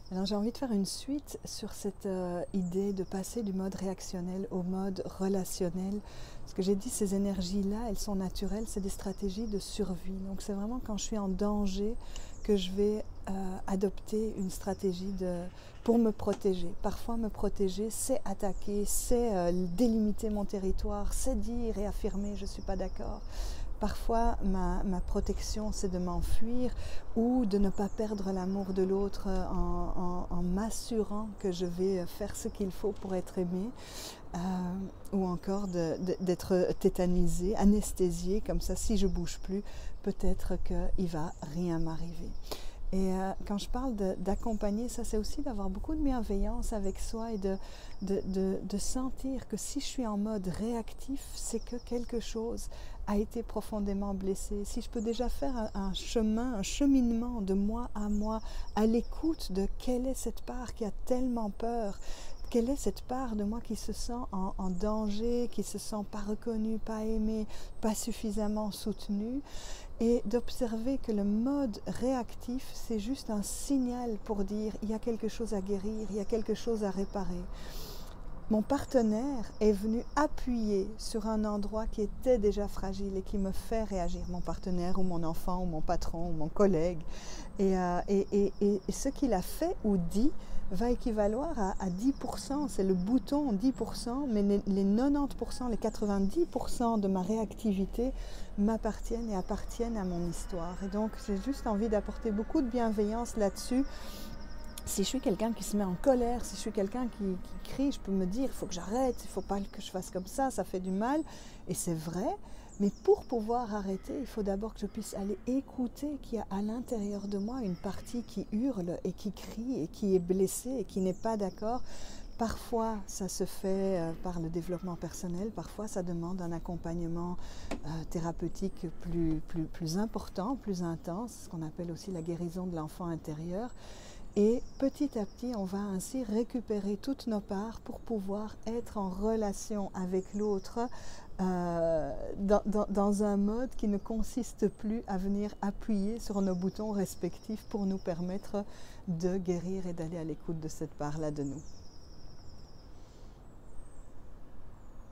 Alors j'ai envie de faire une suite sur cette idée de passer du mode réactionnel au mode relationnel. Ce que j'ai dit, ces énergies-là, elles sont naturelles, c'est des stratégies de survie. Donc c'est vraiment quand je suis en danger que je vais adopter une stratégie pour me protéger. Parfois me protéger, c'est attaquer, c'est délimiter mon territoire, c'est dire et affirmer je ne suis pas d'accord. Parfois, ma protection, c'est de m'enfuir ou de ne pas perdre l'amour de l'autre en m'assurant que je vais faire ce qu'il faut pour être aimé, ou encore d'être tétanisée, anesthésiée, comme ça, si je ne bouge plus, peut-être qu'il ne va rien m'arriver. Et quand je parle d'accompagner, ça c'est aussi d'avoir beaucoup de bienveillance avec soi et de sentir que si je suis en mode réactif, c'est que quelque chose a été profondément blessé. Si je peux déjà faire un cheminement de moi, à l'écoute de quelle est cette part qui a tellement peur, quelle est cette part de moi qui se sent en danger, qui se sent pas reconnue, pas aimée, pas suffisamment soutenue, et d'observer que le mode réactif, c'est juste un signal pour dire il y a quelque chose à guérir, il y a quelque chose à réparer. Mon partenaire est venu appuyer sur un endroit qui était déjà fragile et qui me fait réagir. Mon partenaire ou mon enfant ou mon patron ou mon collègue. Et ce qu'il a fait ou dit va équivaloir à 10%. C'est le bouton 10%, mais les 90%, les 90% de ma réactivité m'appartiennent et appartiennent à mon histoire. Et donc j'ai juste envie d'apporter beaucoup de bienveillance là-dessus. Si je suis quelqu'un qui se met en colère, si je suis quelqu'un qui crie, je peux me dire il faut que j'arrête, il ne faut pas que je fasse comme ça fait du mal. Et c'est vrai, mais pour pouvoir arrêter, il faut d'abord que je puisse aller écouter qu'il y a à l'intérieur de moi une partie qui hurle et qui crie et qui est blessée et qui n'est pas d'accord. Parfois, ça se fait par le développement personnel, parfois ça demande un accompagnement thérapeutique plus important, plus intense, ce qu'on appelle aussi la guérison de l'enfant intérieur. Et petit à petit, on va ainsi récupérer toutes nos parts pour pouvoir être en relation avec l'autre dans un mode qui ne consiste plus à venir appuyer sur nos boutons respectifs pour nous permettre de guérir et d'aller à l'écoute de cette part-là de nous.